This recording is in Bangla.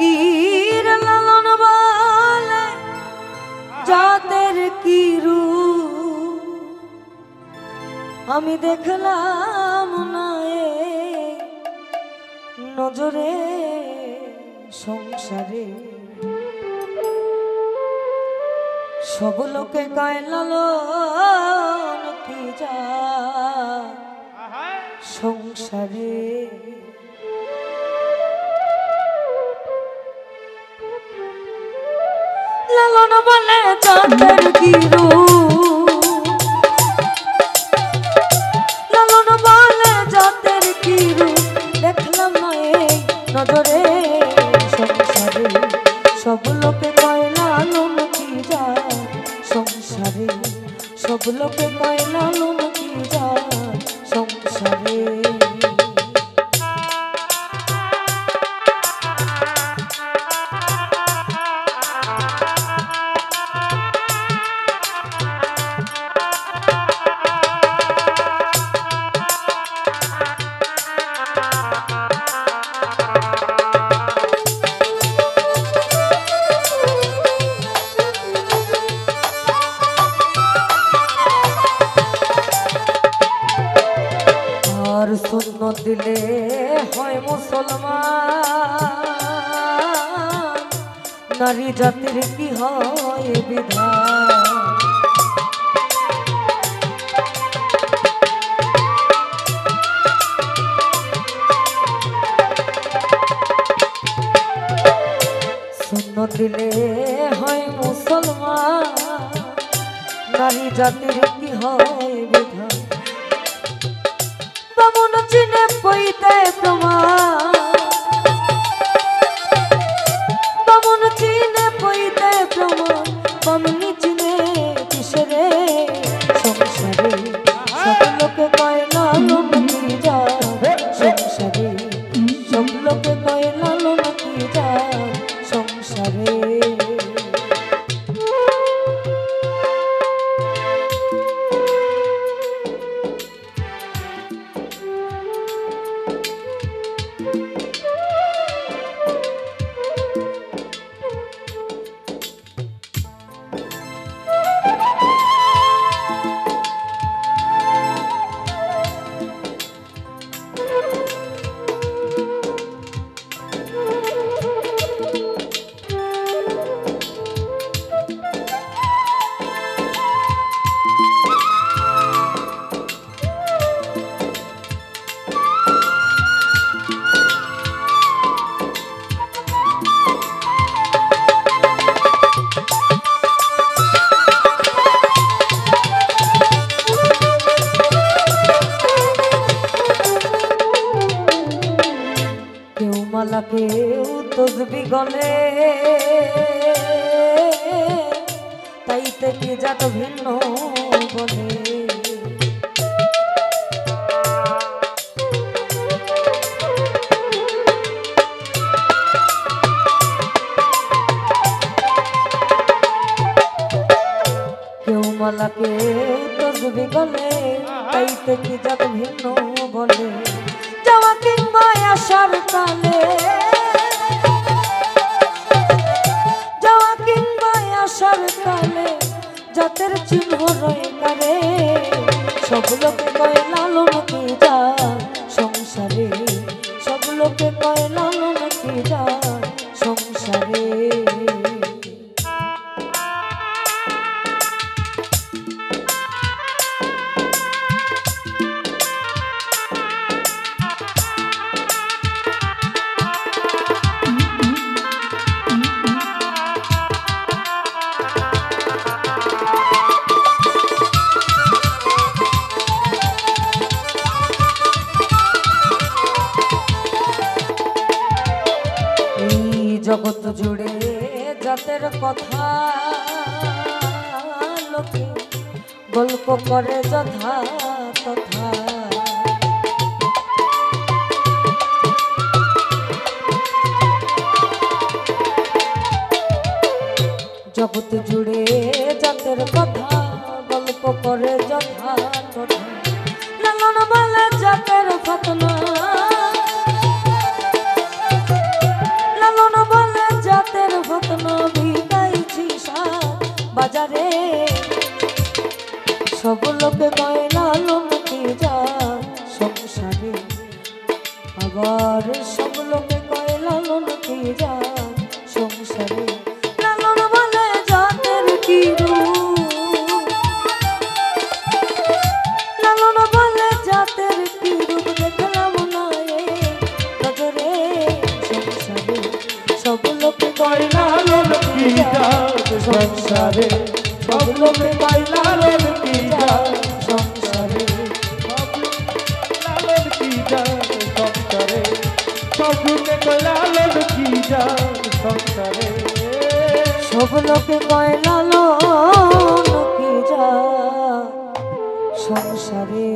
ফকির লালন বলে জাতের কি রূপ আমি দেখলাম না নজরে সংসারে সব লোকে কয় লালন কি যা সংসারে লালন বলে জাতের কি রূপ লালন বলে জাতের কি রূপ দেখলাম না এই নজরে সংসারে সব লোকে কয় লালন কি যা সংসারে সব লোকে কয় লালন কি যা সংসারে সুন্নত দিলে হয় মুসলমান নারী জাতির কি হয় বিধান সুন্নত দিলে হয় মুসলমান নারী জাতির কি হয় বিধান বামুন চিনে পইতে প্রমাণ বামুন চিনে পইতে প্রমাণ বামুনি চিনে কিসেরে সংসারে সব লোকে কয় লালন কি যা সংসারে সব লোকে কয় লালন কি যা সংসারে কেউ তসবি গলে তাইতে কি জাত ভিন্ন বলে কেউ মালা কেউ তসবি গলে তাইতে কি জাত ভিন্ন বলে যাওয়া কিংবা আসার কালে যাওয়া কিংবা আসার কালে জাতের চিহ্ন রয়ে কারে সব লোকে কয় লালন কি যা সংসারে সব লোকে কয় লালন কি যা সংসারে জগৎ জুড়ে জাতের কথা লোকে গল্প করে যথা তথা জগৎ জুড়ে জাতের কথা গল্প করে যথা তথা লালন বলে জাতের ফতনা লালন বলে আরে সব লোকে কয় লালন কি জান সংসারে লালন বলে জাতের কি রূপ লালন বলে জাতের কি রূপ দেখলাম না নজরে সংসারে সব লোকে কয় লালন কি জান সংসারে সব লোকে কয় লালন কি জান সংসারে লালন কি জান সংসারে সব লোকে কয় লালন কি জান সংসারে সব লোকে কয় লালন কি জান সংসারে।